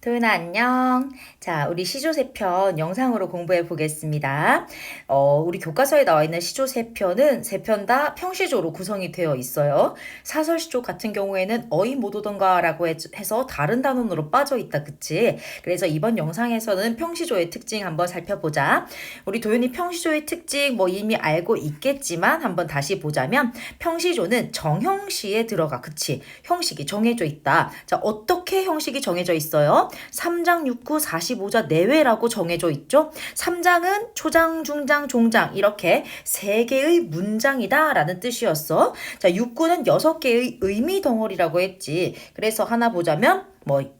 도윤아 안녕. 자, 우리 시조 세 편 영상으로 공부해 보겠습니다. 우리 교과서에 나와 있는 시조 세 편은 세 편 다 평시조로 구성이 되어 있어요. 사설 시조 같은 경우에는 어이 못 오던가라고 해서 다른 단원으로 빠져 있다, 그치? 그래서 이번 영상에서는 평시조의 특징 한번 살펴보자. 우리 도윤이 평시조의 특징 뭐 이미 알고 있겠지만 한번 다시 보자면 평시조는 정형시에 들어가, 그치? 형식이 정해져 있다. 자, 어떻게 형식이 정해져 있어요? 3장, 6구, 45자 내외라고 정해져 있죠. 3장은 초장, 중장, 종장 이렇게 3개의 문장이다 라는 뜻이었어. 자, 6구는 6개의 의미 덩어리라고 했지. 그래서 하나 보자면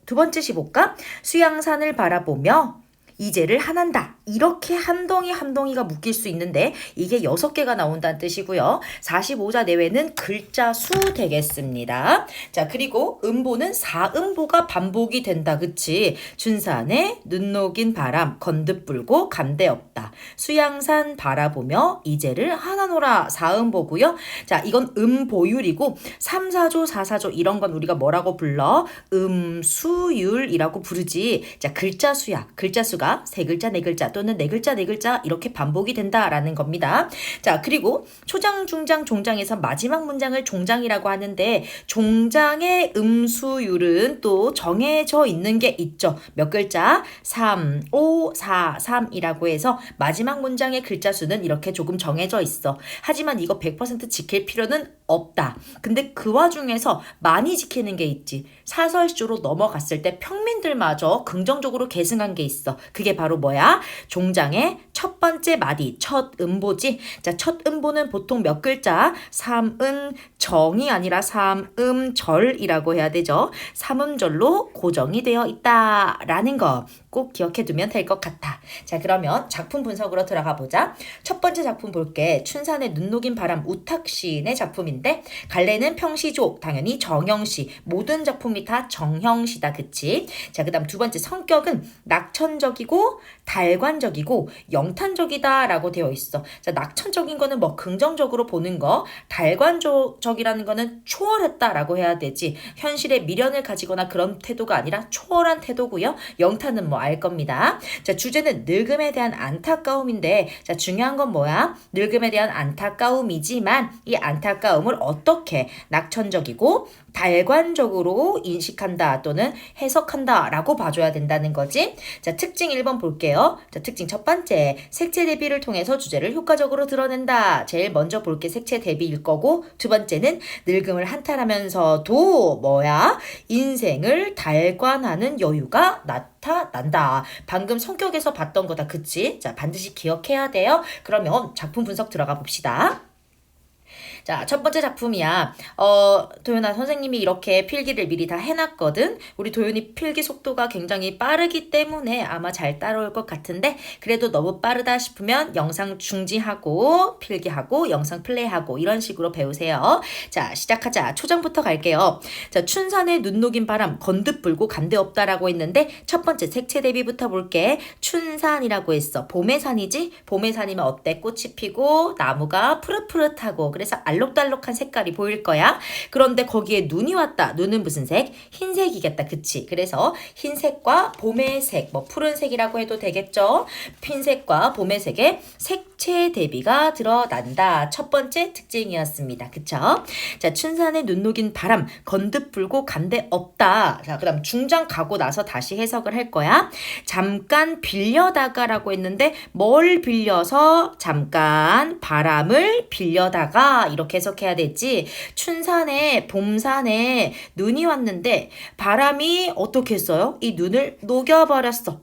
두 번째 시볼까? 수양산을 바라보며 이제를 한한다. 이렇게 한 덩이 한 덩이가 묶일 수 있는데 이게 6개가 나온다는 뜻이고요. 45자 내외는 글자 수 되겠습니다. 자, 그리고 음보는 4음보가 반복이 된다. 그치? 춘산에 눈 녹인 바람 건듯 불고 간대 없다. 수양산 바라보며 이제를 하나노라. 4음보고요. 자, 이건 음보율이고 3, 4조, 4, 4조 이런 건 우리가 뭐라고 불러? 음수율이라고 부르지. 자, 글자 수야. 글자 수가 3글자, 4글자 또는 4글자, 4글자 이렇게 반복이 된다라는 겁니다. 자, 그리고 초장, 중장, 종장에서 마지막 문장을 종장이라고 하는데 종장의 음수율은 또 정해져 있는 게 있죠. 몇 글자? 3, 5, 4, 3이라고 해서 마지막 문장의 글자 수는 이렇게 조금 정해져 있어. 하지만 이거 100% 지킬 필요는 없다. 근데 그 와중에서 많이 지키는 게 있지. 사설시조로 넘어갔을 때 평민들마저 긍정적으로 계승한 게 있어. 그게 바로 뭐야? 종장의 첫 번째 마디, 첫 음보지. 자, 첫 음보는 보통 몇 글자? 3음 정이 아니라 3음절이라고 해야 되죠. 3음절로 고정이 되어 있다라는 거 꼭 기억해 두면 될 것 같아. 자, 그러면 작품 분석으로 들어가 보자. 첫 번째 작품 볼게. 춘산의 눈 녹인 바람 우탁 시인의 작품인데 갈래는 평시조, 당연히 정형시. 모든 작품이 다 정형시다. 그치? 자, 그 다음 두 번째 성격은 낙천적이고 달관적이고 영탄적이다 라고 되어 있어. 자, 낙천적인 거는 뭐 긍정적으로 보는 거, 달관적이라는 거는 초월했다 라고 해야 되지. 현실에 미련을 가지거나 그런 태도가 아니라 초월한 태도고요. 영탄은 뭐 알 겁니다. 자, 주제는 늙음에 대한 안타까움인데, 자, 중요한 건 뭐야? 늙음에 대한 안타까움이지만 이 안타까움을 어떻게 낙천적이고 달관적으로 인식한다 또는 해석한다 라고 봐줘야 된다는 거지. 자, 특징 1번 볼게요. 자, 특징 첫 번째, 색채 대비를 통해서 주제를 효과적으로 드러낸다. 제일 먼저 볼게 색채 대비일 거고, 두 번째는 늙음을 한탄하면서도 뭐야? 인생을 달관하는 여유가 나타난다. 방금 성격에서 봤던 거다. 그치? 자, 반드시 기억해야 돼요. 그러면 작품 분석 들어가 봅시다. 자, 첫 번째 작품이야. 도윤아 선생님이 이렇게 필기를 미리 다 해놨거든. 우리 도윤이 필기 속도가 굉장히 빠르기 때문에 아마 잘 따라올 것 같은데 그래도 너무 빠르다 싶으면 영상 중지하고 필기하고 영상 플레이하고 이런 식으로 배우세요. 자, 시작하자. 초장부터 갈게요. 자, 춘산에 눈 녹인 바람 건듯 불고 간대 없다라고 했는데 첫 번째 색채 대비부터 볼게. 춘산이라고 했어. 봄의 산이지? 봄의 산이면 어때? 꽃이 피고 나무가 푸릇푸릇하고 그래서 알록달록한 색깔이 보일 거야. 그런데 거기에 눈이 왔다. 눈은 무슨 색? 흰색이겠다. 그치? 그래서 흰색과 봄의 색, 뭐 푸른색이라고 해도 되겠죠? 흰색과 봄의 색의 색채 대비가 드러난다. 첫 번째 특징이었습니다. 그쵸? 자, 춘산에 눈 녹인 바람, 건듯 불고 간대 없다. 자, 그 다음 중장 가고 나서 다시 해석을 할 거야. 잠깐 빌려다가라고 했는데 뭘 빌려서 잠깐 바람을 빌려다가 이렇게 해석해야 되지. 춘산에 봄산에 눈이 왔는데 바람이 어떻게 했어요? 이 눈을 녹여버렸어.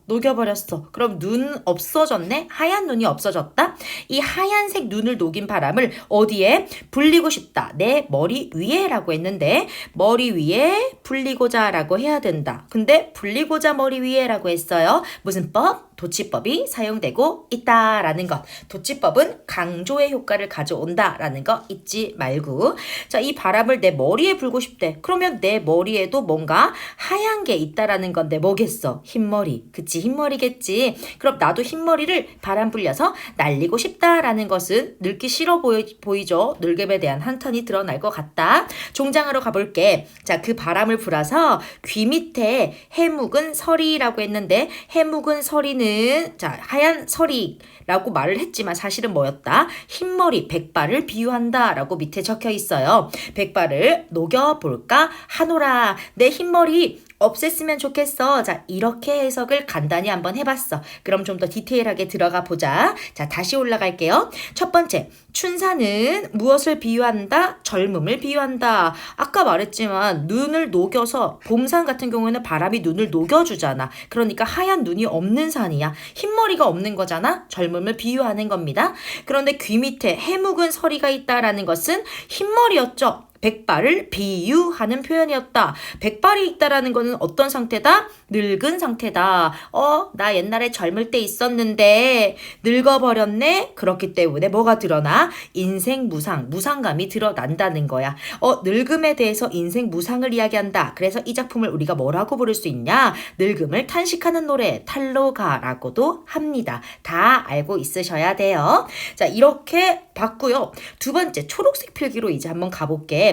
그럼 눈 없어졌네? 하얀 눈이 없어졌다? 이 하얀색 눈을 녹인 바람을 어디에? 불리고 싶다. 내 머리 위에 라고 했는데 머리 위에 불리고자 라고 해야 된다. 근데 불리고자 머리 위에 라고 했어요. 무슨 법? 도치법이 사용되고 있다라는 것. 도치법은 강조의 효과를 가져온다라는 거 잊지 말고. 자, 이 바람을 내 머리에 불고 싶대. 그러면 내 머리에도 뭔가 하얀 게 있다라는 건데 뭐겠어? 흰머리. 그치, 흰머리겠지. 그럼 나도 흰머리를 바람 불려서 날리고 싶다라는 것은 늙기 싫어 보이죠? 늙음에 대한 한탄이 드러날 것 같다. 종장하러 가볼게. 자, 그 바람을 불어서 귀 밑에 해묵은 서리라고 했는데 해묵은 서리는 자, 하얀 서리라고 말을 했지만 사실은 뭐였다? 흰머리, 백발을 비유한다 라고 밑에 적혀 있어요. 백발을 녹여볼까 하노라. 내 흰머리 없앴으면 좋겠어. 자, 이렇게 해석을 간단히 한번 해봤어. 그럼 좀 더 디테일하게 들어가 보자. 자, 다시 올라갈게요. 첫 번째, 춘사는 무엇을 비유한다? 젊음을 비유한다. 아까 말했지만 눈을 녹여서 봄산 같은 경우에는 바람이 눈을 녹여주잖아. 그러니까 하얀 눈이 없는 산이야. 흰머리가 없는 거잖아. 젊음을 비유하는 겁니다. 그런데 귀 밑에 해묵은 서리가 있다라는 것은 흰머리였죠. 백발을 비유하는 표현이었다. 백발이 있다라는 것은 어떤 상태다? 늙은 상태다. 나 옛날에 젊을 때 있었는데 늙어버렸네? 그렇기 때문에 뭐가 드러나? 인생 무상, 무상감이 드러난다는 거야. 늙음에 대해서 인생 무상을 이야기한다. 그래서 이 작품을 우리가 뭐라고 부를 수 있냐? 늙음을 탄식하는 노래, 탈로가라고도 합니다. 다 알고 있으셔야 돼요. 자, 이렇게 봤고요. 두 번째, 초록색 필기로 이제 한번 가볼게.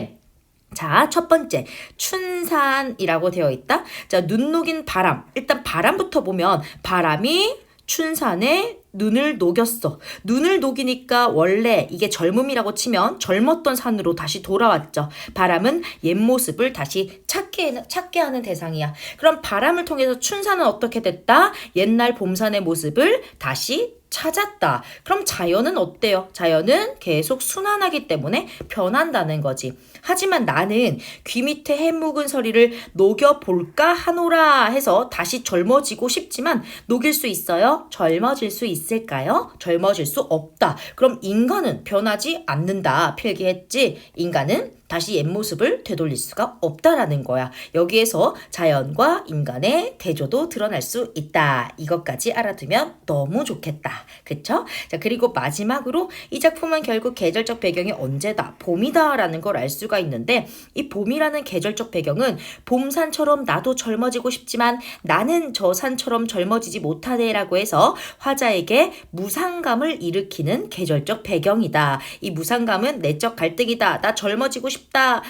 자, 첫 번째, 춘산이라고 되어 있다. 자, 눈 녹인 바람. 일단 바람부터 보면 바람이 춘산에 눈을 녹였어. 눈을 녹이니까 원래 이게 젊음이라고 치면 젊었던 산으로 다시 돌아왔죠. 바람은 옛 모습을 다시 찾게 하는 대상이야. 그럼 바람을 통해서 춘산은 어떻게 됐다? 옛날 봄산의 모습을 다시 찾았다. 그럼 자연은 어때요? 자연은 계속 순환하기 때문에 변한다는 거지. 하지만 나는 귀 밑에 해묵은 서리를 녹여볼까 하노라 해서 다시 젊어지고 싶지만 녹일 수 있어요? 젊어질 수 있을까요? 젊어질 수 없다. 그럼 인간은 변하지 않는다. 필기했지? 인간은 다시 옛 모습을 되돌릴 수가 없다라는 거야. 여기에서 자연과 인간의 대조도 드러날 수 있다. 이것까지 알아두면 너무 좋겠다. 그쵸? 자, 그리고 마지막으로 이 작품은 결국 계절적 배경이 언제다? 봄이다라는 걸 알 수가 있는데 이 봄이라는 계절적 배경은 봄산처럼 나도 젊어지고 싶지만 나는 저 산처럼 젊어지지 못하네라고 해서 화자에게 무상감을 일으키는 계절적 배경이다. 이 무상감은 내적 갈등이다. 나 젊어지고 싶다.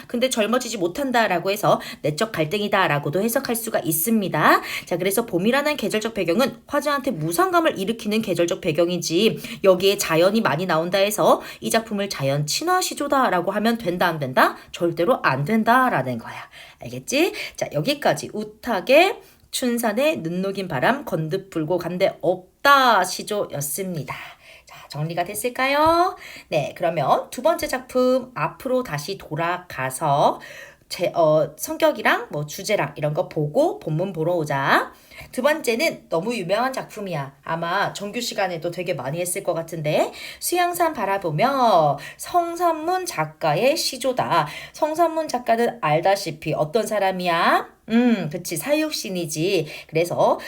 근데 젊어지지 못한다 라고 해서 내적 갈등이다 라고도 해석할 수가 있습니다. 자, 그래서 봄이라는 계절적 배경은 화자한테 무상감을 일으키는 계절적 배경이지 여기에 자연이 많이 나온다 해서 이 작품을 자연 친화 시조다 라고 하면 된다 안 된다? 절대로 안 된다라는 거야. 알겠지? 자, 여기까지 우탁의 춘산의 눈 녹인 바람 건듯 불고 간데 없다 시조였습니다. 정리가 됐을까요? 네, 그러면 두 번째 작품 앞으로 다시 돌아가서 성격이랑 뭐 주제랑 이런 거 보고 본문 보러 오자. 두 번째는 너무 유명한 작품이야. 아마 정규 시간에도 되게 많이 했을 것 같은데 수양산 바라보며 성산문 작가의 시조다. 성산문 작가는 알다시피 어떤 사람이야? 그치. 사육신이지. 그래서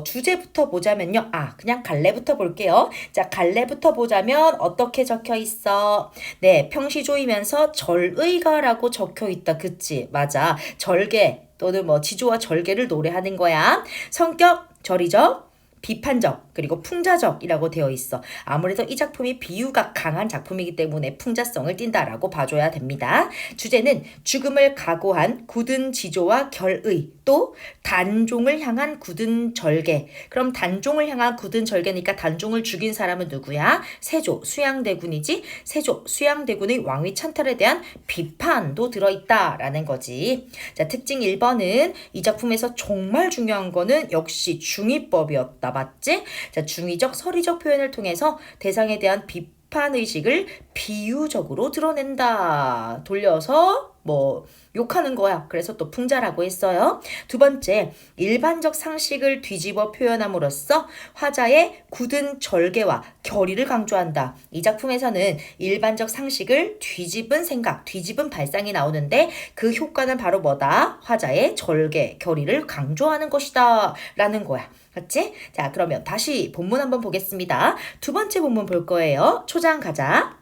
주제부터 보자면요. 그냥 갈래부터 볼게요. 자, 갈래부터 보자면 어떻게 적혀 있어? 네, 평시조이면서 절의가라고 적혀 있다. 그치? 맞아. 절개 또는 뭐 지조와 절개를 노래하는 거야. 성격 절이적, 비판적, 그리고 풍자적이라고 되어 있어. 아무래도 이 작품이 비유가 강한 작품이기 때문에 풍자성을 띈다라고 봐줘야 됩니다. 주제는 죽음을 각오한 굳은 지조와 결의, 또 단종을 향한 굳은 절개. 그럼 단종을 향한 굳은 절개니까 단종을 죽인 사람은 누구야? 세조, 수양대군이지. 세조, 수양대군의 왕위 찬탈에 대한 비판도 들어있다라는 거지. 자, 특징 1번은 이 작품에서 정말 중요한 거는 역시 중의법이었다. 맞지? 자, 중의적, 서리적 표현을 통해서 대상에 대한 비판의식을 비유적으로 드러낸다. 돌려서 뭐 욕하는 거야. 그래서 또 풍자라고 했어요. 두 번째, 일반적 상식을 뒤집어 표현함으로써 화자의 굳은 절개와 결의를 강조한다. 이 작품에서는 일반적 상식을 뒤집은 생각, 뒤집은 발상이 나오는데 그 효과는 바로 뭐다? 화자의 절개, 결의를 강조하는 것이다. 라는 거야. 맞지? 자, 그러면 다시 본문 한번 보겠습니다. 두 번째 본문 볼 거예요. 초장 가자.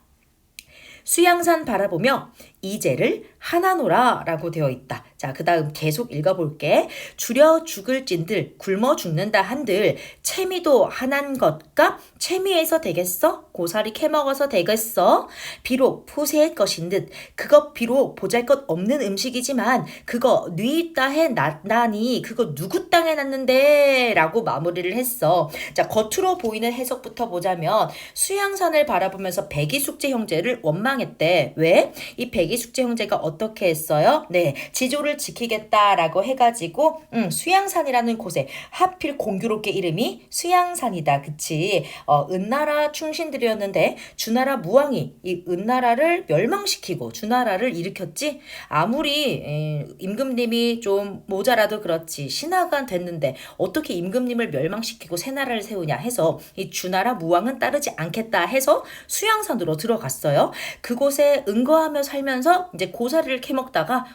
수양산 바라보며 이제를 하나노라 라고 되어 있다. 자, 그 다음 계속 읽어볼게. 줄여 죽을 찐들 굶어 죽는다 한들 채미도 하난 것과 채미에서 되겠어? 고사리 캐먹어서 되겠어? 비록 푸세의 것인 듯 그것 비록 보잘것 없는 음식이지만 그거 뉘 따해 놨나니 그거 누구 땅에 놨는데? 라고 마무리를 했어. 자, 겉으로 보이는 해석부터 보자면 수양산을 바라보면서 백이숙제 형제를 원망했대. 왜? 이 백이숙제 형제가 어떻게 했어요? 네, 지조를 지키겠다라고 해가지고 수양산이라는 곳에 하필 공교롭게 이름이 수양산이다. 그치? 은나라 충신들이었는데 주나라 무왕이 이 은나라를 멸망시키고 주나라를 일으켰지. 아무리 임금님이 좀 모자라도 그렇지 신하가 됐는데 어떻게 임금님을 멸망시키고 새 나라를 세우냐 해서 이 주나라 무왕은 따르지 않겠다 해서 수양산으로 들어갔어요. 그곳에 은거하며 살면서 이제 고사리를 캐먹다가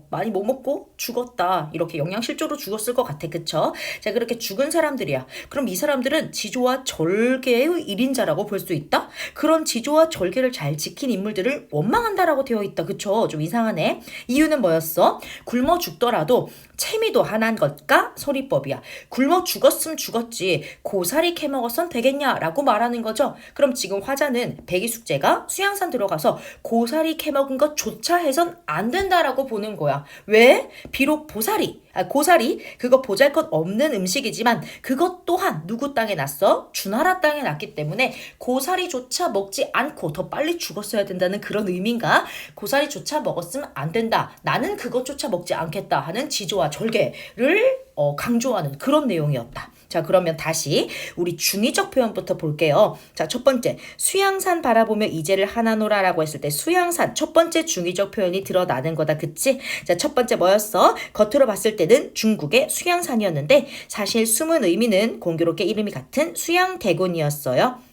많이 못 먹고 죽었다. 이렇게 영양실조로 죽었을 것 같아. 그쵸? 자, 그렇게 죽은 사람들이야. 그럼 이 사람들은 지조와 절개의 1인자라고 볼 수 있다? 그런 지조와 절개를 잘 지킨 인물들을 원망한다라고 되어 있다. 그쵸? 좀 이상하네. 이유는 뭐였어? 굶어 죽더라도 채미도 하난 것과 소리법이야. 굶어 죽었으면 죽었지 고사리 캐먹어선 되겠냐라고 말하는 거죠. 그럼 지금 화자는 백이숙제가 수양산 들어가서 고사리 캐먹은 것조차 해선 안 된다라고 보는 거야. 왜? 비록 고사리 그거 보잘것 없는 음식이지만 그것 또한 누구 땅에 났어? 주나라 땅에 났기 때문에 고사리조차 먹지 않고 더 빨리 죽었어야 된다는 그런 의미인가? 고사리조차 먹었으면 안 된다. 나는 그것조차 먹지 않겠다 하는 지조와 절개를 강조하는 그런 내용이었다. 자, 그러면 다시 우리 중의적 표현부터 볼게요. 자, 첫 번째, 수양산 바라보며 이제를 하나노라라고 했을 때 수양산 첫 번째 중의적 표현이 드러나는 거다. 그치? 자, 첫 번째 뭐였어? 겉으로 봤을 때는 중국의 수양산이었는데 사실 숨은 의미는 공교롭게 이름이 같은 수양대군이었어요.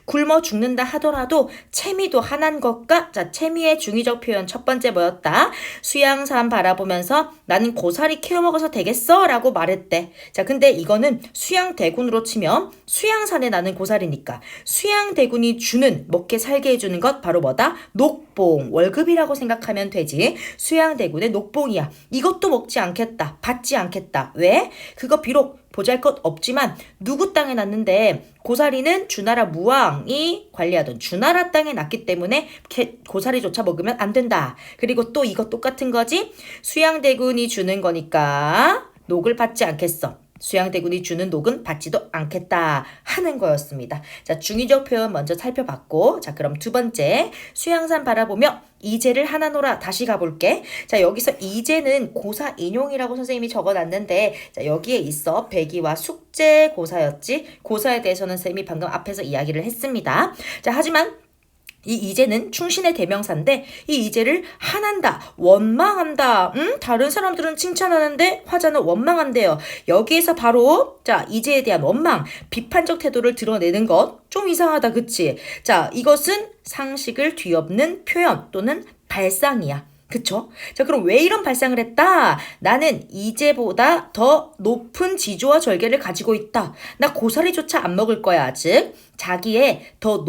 굶어 죽는다 하더라도 채미도 하난 것과 자, 채미의 중의적 표현 첫 번째 뭐였다? 수양산 바라보면서 나는 고사리 키워 먹어서 되겠어? 라고 말했대. 자, 근데 이거는 수양대군으로 치면 수양산에 나는 고사리니까 수양대군이 주는 먹게 살게 해주는 것 바로 뭐다? 녹봉, 월급이라고 생각하면 되지. 수양대군의 녹봉이야. 이것도 먹지 않겠다. 받지 않겠다. 왜? 그거 비록 보잘것 없지만 누구 땅에 났는데 고사리는 주나라 무왕이 관리하던 주나라 땅에 났기 때문에 고사리조차 먹으면 안 된다. 그리고 또 이거 똑같은 거지. 수양대군이 주는 거니까 녹을 받지 않겠어. 수양대군이 주는 녹은 받지도 않겠다 하는 거였습니다. 자, 중의적 표현 먼저 살펴봤고, 자, 그럼 두 번째 수양산 바라보며 이제를 하나노라 다시 가볼게. 자, 여기서 이제는 고사 인용이라고 선생님이 적어놨는데, 자, 여기에 있어 백이와 숙제 고사였지. 고사에 대해서는 선생님이 방금 앞에서 이야기를 했습니다. 자, 하지만 이 이제는 충신의 대명사인데 이 이제를 한한다, 원망한다. 다른 사람들은 칭찬하는데 화자는 원망한대요. 여기에서 바로 자, 이제에 대한 원망, 비판적 태도를 드러내는 것 좀 이상하다. 그치? 자, 이것은 상식을 뒤엎는 표현 또는 발상이야. 그쵸? 자, 그럼 왜 이런 발상을 했다? 나는 이제보다 더 높은 지조와 절개를 가지고 있다. 나 고사리조차 안 먹을 거야. 즉 자기의 더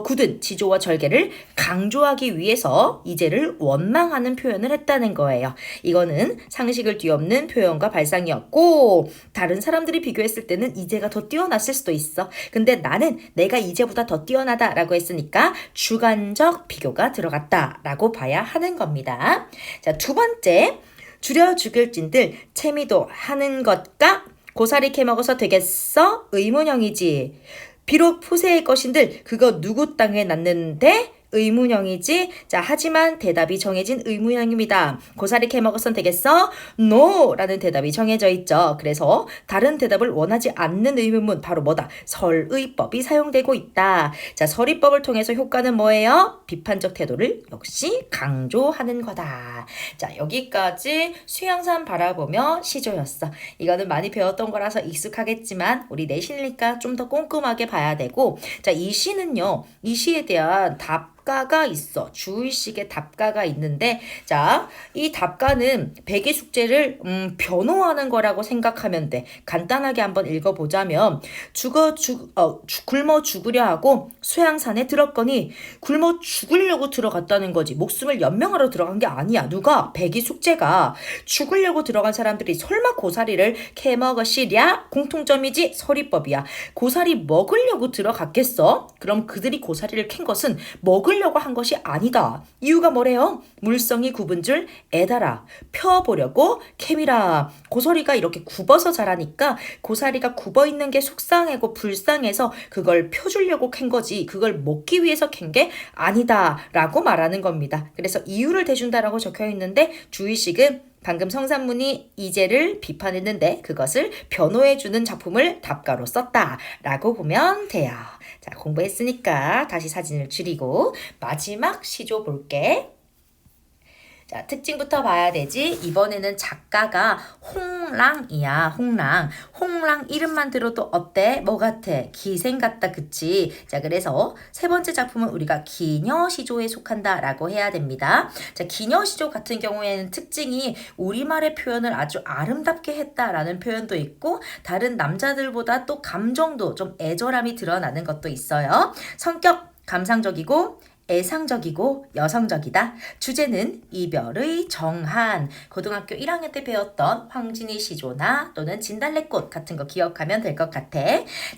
굳은 지조와 절개를 강조하기 위해서 이제를 원망하는 표현을 했다는 거예요. 이거는 상식을 뒤엎는 표현과 발상이었고 다른 사람들이 비교했을 때는 이제가 더 뛰어났을 수도 있어. 근데 나는 내가 이제보다 더 뛰어나다라고 했으니까 주관적 비교가 들어갔다라고 봐야 하는 겁니다. 자, 두 번째, 줄여 죽을 찐들 채미도 하는 것과 고사리 캐먹어서 되겠어? 의문형이지. 비록 푸세의 것인들 그거 누구 땅에 났는데 의문형이지. 자, 하지만 대답이 정해진 의문형입니다. 고사리 캐먹어선 되겠어? No! 라는 대답이 정해져 있죠. 그래서 다른 대답을 원하지 않는 의문문 바로 뭐다? 설의법이 사용되고 있다. 자, 설의법을 통해서 효과는 뭐예요? 비판적 태도를 역시 강조하는 거다. 자, 여기까지 수양산 바라보며 시조였어. 이거는 많이 배웠던 거라서 익숙하겠지만 우리 내신이니까 좀 더 꼼꼼하게 봐야 되고, 자, 이 시는요, 이 시에 대한 답가가 있어. 주의식의 답가가 있는데, 자, 이 답가는 백의 숙제를 변호하는 거라고 생각하면 돼. 간단하게 한번 읽어보자면, 굶어 죽으려 하고 수양산에 들었거니 굶어 죽으려고 들어갔다는 거지. 목숨을 연명하러 들어간 게 아니야. 누가? 백의 숙제가. 죽으려고 들어간 사람들이 설마 고사리를 캐먹으시랴? 공통점이지. 서리법이야. 고사리 먹으려고 들어갔겠어? 그럼 그들이 고사리를 캔 것은 먹으려고 한 것이 아니다. 이유가 뭐래요? 물성이 굽은 줄 애달아. 펴보려고 캠이라. 고사리가 이렇게 굽어서 자라니까 고사리가 굽어있는 게 속상하고 불쌍해서 그걸 펴주려고 캔 거지. 그걸 먹기 위해서 캔 게 아니다. 라고 말하는 겁니다. 그래서 이유를 대준다라고 적혀 있는데 주의식은 방금 성산문이 이제를 비판했는데 그것을 변호해주는 작품을 답가로 썼다라고 보면 돼요. 자, 공부했으니까 다시 사진을 줄이고 마지막 시조 볼게. 자, 특징부터 봐야 되지. 이번에는 작가가 홍랑이야. 홍랑. 홍랑 이름만 들어도 어때? 뭐 같아? 기생 같다. 그치? 자, 그래서 세 번째 작품은 우리가 기녀시조에 속한다 라고 해야 됩니다. 자, 기녀시조 같은 경우에는 특징이 우리말의 표현을 아주 아름답게 했다라는 표현도 있고 다른 남자들보다 또 감정도 좀 애절함이 드러나는 것도 있어요. 성격 감상적이고 애상적이고 여성적이다. 주제는 이별의 정한. 고등학교 1학년 때 배웠던 황진이 시조나 또는 진달래꽃 같은 거 기억하면 될 것 같아.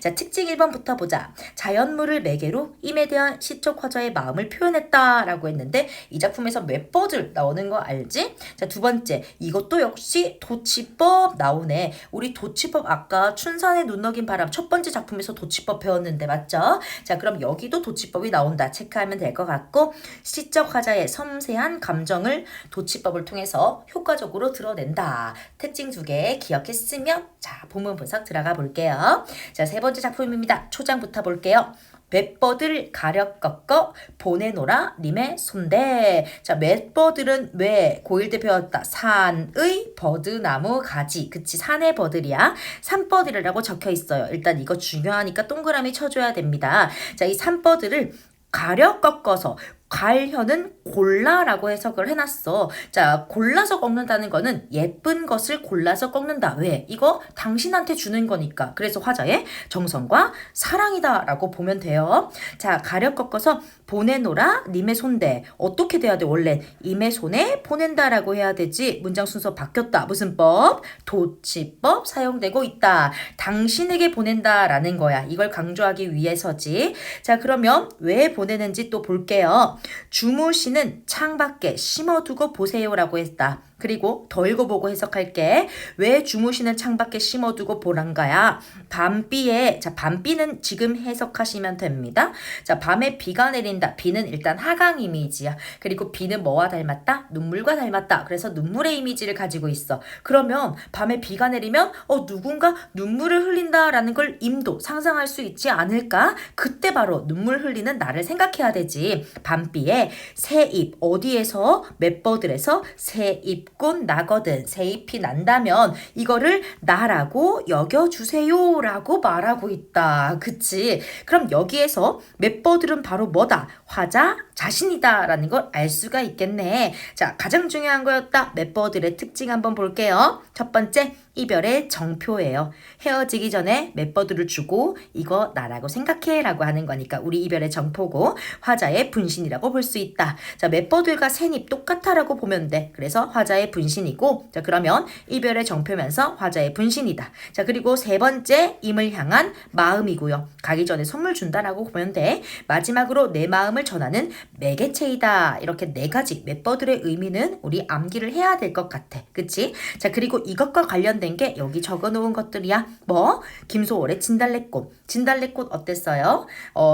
자, 특징 1번부터 보자. 자연물을 매개로 임에 대한 시적 화자의 마음을 표현했다라고 했는데 이 작품에서 웹버들 나오는 거 알지? 자, 두 번째. 이것도 역시 도치법 나오네. 우리 도치법 아까 춘산의 눈 녹인 바람 첫 번째 작품에서 도치법 배웠는데 맞죠? 자, 그럼 여기도 도치법이 나온다. 체크하면 될 것 같고 시적 화자의 섬세한 감정을 도치법을 통해서 효과적으로 드러낸다. 특징 2개 기억했으면 자, 본문 분석 들어가 볼게요. 자, 세 번째 작품입니다. 초장부터 볼게요. 웹버들 가력 꺾어 보내노라 님의 손대. 자, 웹버들은 왜 고1 때 배웠다. 산의 버드나무 가지. 그치, 산의 버들이야. 산버들이라고 적혀 있어요. 일단 이거 중요하니까 동그라미 쳐줘야 됩니다. 자, 이 산버들을 가려 꺾어서 갈혀는 골라라고 해석을 해놨어. 자, 골라서 꺾는다는 거는 예쁜 것을 골라서 꺾는다. 왜? 이거 당신한테 주는 거니까. 그래서 화자의 정성과 사랑이다 라고 보면 돼요. 자, 가려 꺾어서 보내노라 님의 손대. 어떻게 돼야 돼? 원래 임의 손에 보낸다 라고 해야 되지. 문장 순서 바뀌었다. 무슨 법? 도치법 사용되고 있다. 당신에게 보낸다 라는 거야. 이걸 강조하기 위해서지. 자, 그러면 왜 보내는지 또 볼게요. 주무시는 창밖에 심어두고 보세요라고 했다. 그리고 더 읽어보고 해석할게. 왜 주무시는 창밖에 심어두고 보란가야? 밤비에, 자, 밤비는 지금 해석하시면 됩니다. 자, 밤에 비가 내린다. 비는 일단 하강 이미지야. 그리고 비는 뭐와 닮았다? 눈물과 닮았다. 그래서 눈물의 이미지를 가지고 있어. 그러면 밤에 비가 내리면 누군가 눈물을 흘린다라는 걸 임도 상상할 수 있지 않을까? 그때 바로 눈물 흘리는 나를 생각해야 되지. 밤비에 새잎, 어디에서? 맷버들에서 새잎 꽃 나거든. 새잎이 난다면 이거를 나라고 여겨주세요 라고 말하고 있다. 그치? 그럼 여기에서 맷버들은 바로 뭐다? 화자 자신이다 라는 걸 알 수가 있겠네. 자, 가장 중요한 거였다. 맷버들의 특징 한번 볼게요. 첫 번째, 이별의 정표예요. 헤어지기 전에 맷버들을 주고 이거 나라고 생각해 라고 하는 거니까 우리 이별의 정포고 화자의 분신이라고 볼 수 있다. 자, 맷버들과 새잎 똑같아 라고 보면 돼. 그래서 화자의 분신이고, 자, 그러면 이별의 정표면서 화자의 분신이다. 자, 그리고 세 번째, 임을 향한 마음이고요. 가기 전에 선물 준다라고 보면 돼. 마지막으로 내 마음을 전하는 매개체이다. 이렇게 네 가지 맷버들의 의미는 우리 암기를 해야 될 것 같아. 그치? 자, 그리고 이것과 관련된 된 게 여기 적어놓은 것들이야. 뭐? 김소월의 진달래꽃. 진달래꽃 어땠어요?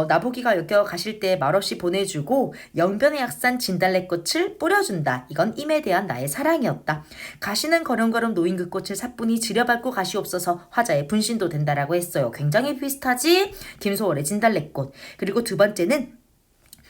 나보기가 여기 가실 때 말없이 보내주고 영변의 약산 진달래꽃을 뿌려준다. 이건 임에 대한 나의 사랑이었다. 가시는 걸음걸음 놓인 그 꽃을 사뿐히 지려밟고 가시옵소서. 화자의 분신도 된다라고 했어요. 굉장히 비슷하지? 김소월의 진달래꽃. 그리고 두 번째는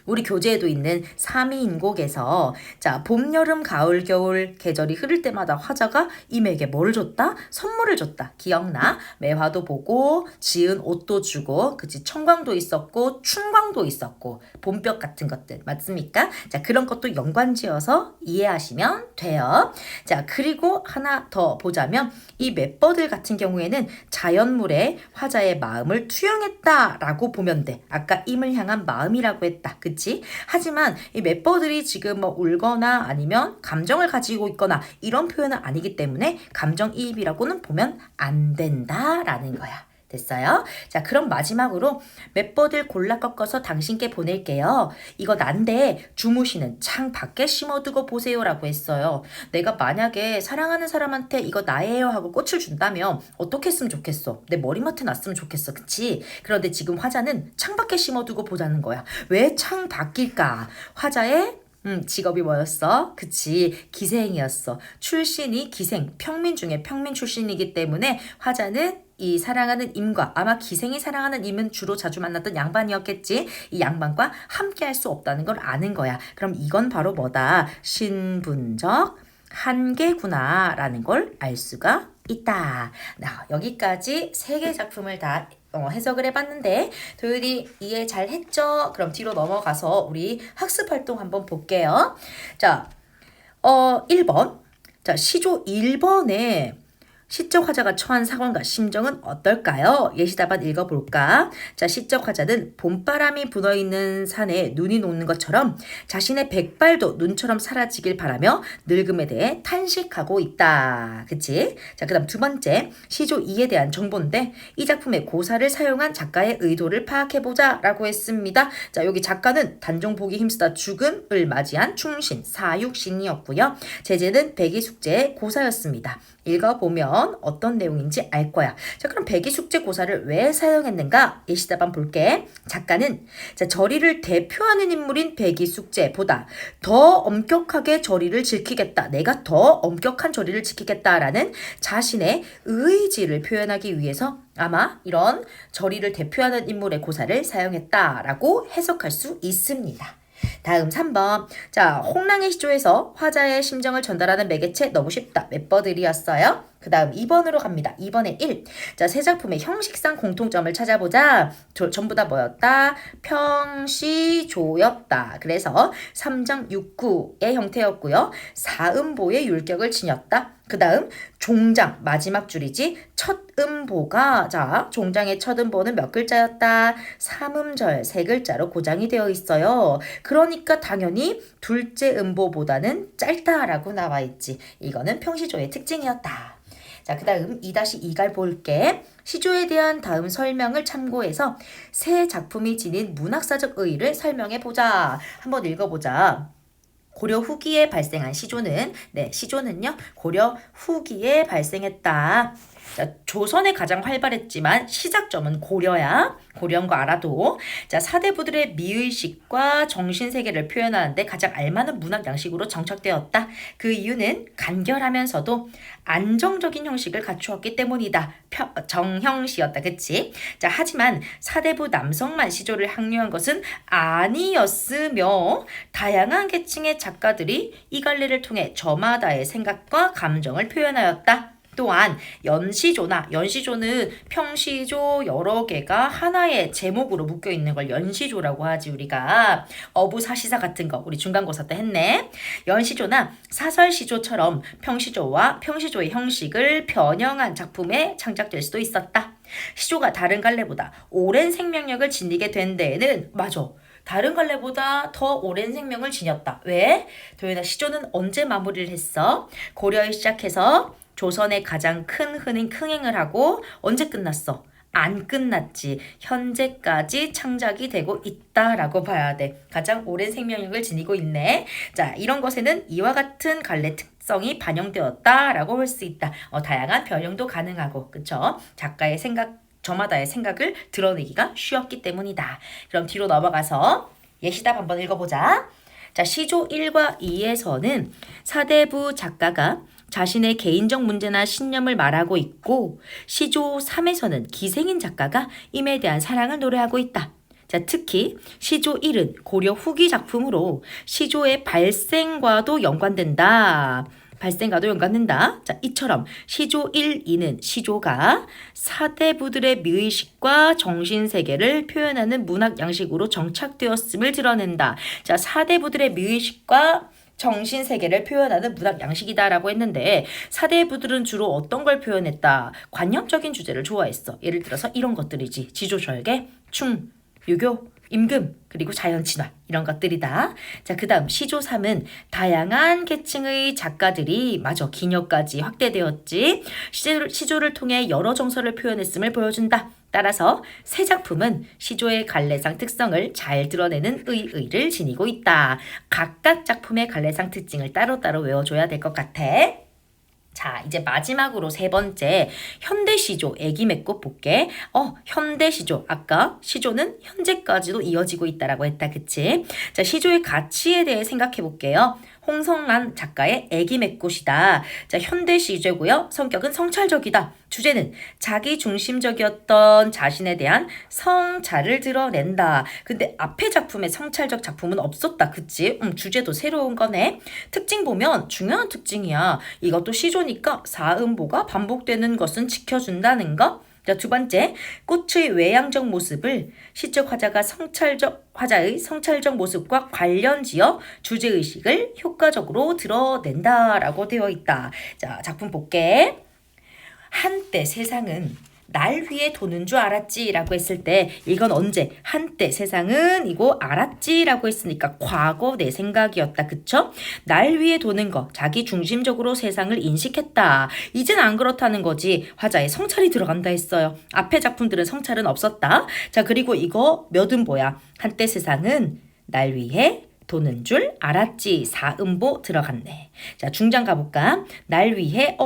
우리 교재에도 있는 삼위인곡에서 자, 봄, 여름, 가을, 겨울 계절이 흐를 때마다 화자가 임에게 뭘 줬다? 선물을 줬다. 기억나? 매화도 보고 지은 옷도 주고 그치 청광도 있었고 춘광도 있었고 봄볕 같은 것들 맞습니까? 자, 그런 것도 연관지어서 이해하시면 돼요. 자, 그리고 하나 더 보자면 이 맷버들 같은 경우에는 자연물에 화자의 마음을 투영했다라고 보면 돼. 아까 임을 향한 마음이라고 했다. 그치? 하지만 이 맵버들이 지금 뭐 울거나 아니면 감정을 가지고 있거나 이런 표현은 아니기 때문에 감정이입이라고는 보면 안 된다라는 거야. 됐어요? 자, 그럼 마지막으로 맵버들 골라 꺾어서 당신께 보낼게요. 이거 난데 주무시는 창 밖에 심어두고 보세요 라고 했어요. 내가 만약에 사랑하는 사람한테 이거 나예요 하고 꽃을 준다면 어떻게 했으면 좋겠어? 내 머리맡에 놨으면 좋겠어. 그치? 그런데 지금 화자는 창 밖에 심어두고 보자는 거야. 왜 창 밖일까? 화자의 직업이 뭐였어? 그치, 기생이었어. 출신이 기생, 평민 중에 평민 출신이기 때문에 화자는 이 사랑하는 임과 아마 기생이 사랑하는 임은 주로 자주 만났던 양반이었겠지. 이 양반과 함께 할 수 없다는 걸 아는 거야. 그럼 이건 바로 뭐다? 신분적 한계구나 라는 걸 알 수가 있다. 여기까지 3개 작품을 다 해석을 해봤는데 도율이 이해 잘 했죠? 그럼 뒤로 넘어가서 우리 학습 활동 한번 볼게요. 자, 1번. 자, 시조 1번에 시적 화자가 처한 상황과 심정은 어떨까요? 예시답안 읽어볼까? 자, 시적 화자는 봄바람이 불어있는 산에 눈이 녹는 것처럼 자신의 백발도 눈처럼 사라지길 바라며 늙음에 대해 탄식하고 있다. 그치? 자, 그 다음 두 번째, 시조 2에 대한 정보인데 이 작품의 고사를 사용한 작가의 의도를 파악해보자 라고 했습니다. 자, 여기 작가는 단종복이 힘쓰다 죽음을 맞이한 충신, 사육신이었고요. 제재는 백이숙제의 고사였습니다. 읽어보면 어떤 내용인지 알 거야. 자, 그럼 백이숙제 고사를 왜 사용했는가? 예시답안 볼게. 작가는 자, 절의를 대표하는 인물인 백이숙제보다 더 엄격하게 절의를 지키겠다. 내가 더 엄격한 절의를 지키겠다라는 자신의 의지를 표현하기 위해서 아마 이런 절의를 대표하는 인물의 고사를 사용했다라고 해석할 수 있습니다. 다음 3번. 자, 홍랑의 시조에서 화자의 심정을 전달하는 매개체 너무 쉽다. 맵버들이었어요. 그 다음 2번으로 갑니다. 2번에 1. 자, 세 작품의 형식상 공통점을 찾아보자. 전부 다 뭐였다? 평시조였다. 그래서 3장 6구의 형태였고요. 사음보의 율격을 지녔다. 그 다음 종장 마지막 줄이지 첫 음보가 자 종장의 첫 음보는 몇 글자였다? 삼음절 3글자로 고장이 되어 있어요. 그러니까 당연히 둘째 음보보다는 짧다라고 나와 있지. 이거는 평시조의 특징이었다. 자, 그 다음 2-2갈 볼게. 시조에 대한 다음 설명을 참고해서 새 작품이 지닌 문학사적 의의를 설명해보자. 한번 읽어보자. 고려 후기에 발생한 시조는 시조는요 고려 후기에 발생했다. 자, 조선에 가장 활발했지만 시작점은 고려야. 고려인 거 알아도. 자, 사대부들의 미의식과 정신세계를 표현하는데 가장 알만한 문학 양식으로 정착되었다. 그 이유는 간결하면서도 안정적인 형식을 갖추었기 때문이다. 정형시였다. 그치? 자, 하지만 사대부 남성만 시조를 항류한 것은 아니었으며 다양한 계층의 작가들이 이 갈래를 통해 저마다의 생각과 감정을 표현하였다. 또한 연시조는 평시조 여러 개가 하나의 제목으로 묶여 있는 걸 연시조라고 하지. 우리가 어부사시사 같은 거 우리 중간고사 때 했네. 연시조나 사설시조처럼 평시조와 평시조의 형식을 변형한 작품에 창작될 수도 있었다. 시조가 다른 갈래보다 오랜 생명력을 지니게 된 데에는 다른 갈래보다 더 오랜 생명을 지녔다. 왜? 도연아, 시조는 언제 마무리를 했어? 고려에 시작해서 조선의 가장 큰 흥행을 하고 언제 끝났어? 안 끝났지. 현재까지 창작이 되고 있다라고 봐야 돼. 가장 오랜 생명력을 지니고 있네. 자, 이런 것에는 이와 같은 갈래 특성이 반영되었다라고 볼 수 있다. 다양한 변형도 가능하고, 그쵸? 작가의 생각, 저마다의 생각을 드러내기가 쉬웠기 때문이다. 그럼 뒤로 넘어가서 예시답 한번 읽어보자. 자, 시조 1과 2에서는 사대부 작가가 자신의 개인적 문제나 신념을 말하고 있고, 시조 3에서는 기생인 작가가 임에 대한 사랑을 노래하고 있다. 자, 특히 시조 1은 고려 후기 작품으로 시조의 발생과도 연관된다. 자, 이처럼 시조 1, 2는 시조가 사대부들의 미의식과 정신세계를 표현하는 문학 양식으로 정착되었음을 드러낸다. 자, 사대부들의 미의식과 정신세계를 표현하는 문학 양식이다라고 했는데, 사대부들은 주로 어떤 걸 표현했다? 관념적인 주제를 좋아했어. 예를 들어서 이런 것들이지. 지조절개, 충, 유교, 임금, 그리고 자연친화, 이런 것들이다. 자, 그 다음 시조 3은 다양한 계층의 작가들이 기녀까지 확대되었지. 시조를 통해 여러 정서를 표현했음을 보여준다. 따라서 새 작품은 시조의 갈래상 특성을 잘 드러내는 의의를 지니고 있다. 각각 작품의 갈래상 특징을 따로따로 외워줘야 될 것 같아. 자, 이제 마지막으로 세 번째, 현대시조, 애기맺고 볼게. 현대시조. 아까 시조는 현재까지도 이어지고 있다라고 했다. 그치? 자, 시조의 가치에 대해 생각해 볼게요. 홍성란 작가의 애기맺꽃이다. 자, 현대시조고요. 성격은 성찰적이다. 주제는 자기 중심적이었던 자신에 대한 성찰을 드러낸다. 근데 앞에 작품에 성찰적 작품은 없었다. 그치? 주제도 새로운 거네. 특징 보면 중요한 특징이야. 이것도 시조니까 사음보가 반복되는 것은 지켜준다는 거. 자, 두 번째, 꽃의 외향적 모습을 시적 화자의 성찰적 모습과 관련지어 주제의식을 효과적으로 드러낸다라고 되어 있다. 자, 작품 볼게. 한때 세상은 날 위에 도는 줄 알았지 라고 했을 때, 이건 언제? 한때 세상은 이거 알았지 라고 했으니까 과거 내 생각이었다. 그쵸? 날 위에 도는 거, 자기 중심적으로 세상을 인식했다. 이젠 안 그렇다는 거지. 화자에 성찰이 들어간다 했어요. 앞에 작품들은 성찰은 없었다. 자, 그리고 이거 몇은 뭐야? 한때 세상은 날 위해 도는 줄 알았지. 사음보 들어갔네. 자, 중장 가볼까? 날 위해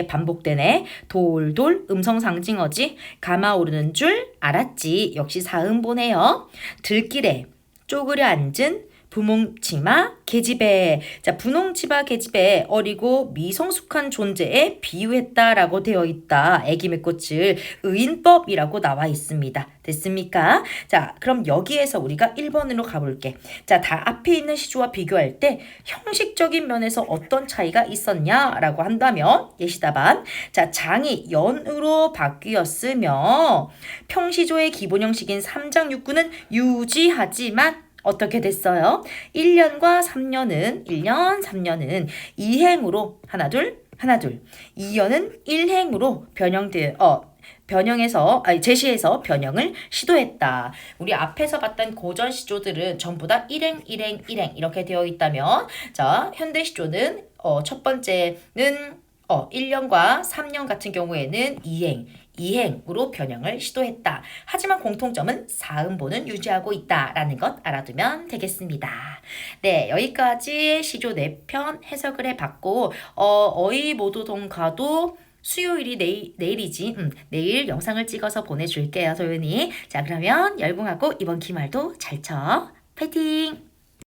반복되네. 돌돌 음성 상징어지. 감아오르는 줄 알았지. 역시 사음보네요. 들길에 쪼그려 앉은 분홍치마 계집애. 자, 분홍치마 계집애 어리고 미성숙한 존재에 비유했다라고 되어 있다. 애기맺꽃을 의인법이라고 나와 있습니다. 됐습니까? 자, 그럼 여기에서 우리가 1번으로 가볼게. 자, 다 앞에 있는 시조와 비교할 때 형식적인 면에서 어떤 차이가 있었냐라고 한다면 예시답안. 자, 장이 연으로 바뀌었으며 평시조의 기본 형식인 3장 6구는 유지하지만 어떻게 됐어요? 1년과 3년은 1년, 3년은 2행으로 하나 둘 2년은 1행으로 제시해서 변형을 시도했다. 우리 앞에서 봤던 고전 시조들은 전부 다 1행 이렇게 되어 있다면, 자, 현대 시조는 첫 번째는 1년과 3년 같은 경우에는 2행으로 변형을 시도했다. 하지만 공통점은 사음보는 유지하고 있다라는 것 알아두면 되겠습니다. 네, 여기까지 시조 4편 해석을 해봤고, 어이모도동가도 수요일이 내일이지. 내일 영상을 찍어서 보내줄게요, 소연이. 자, 그러면 열공하고 이번 기말도 잘 쳐. 파이팅!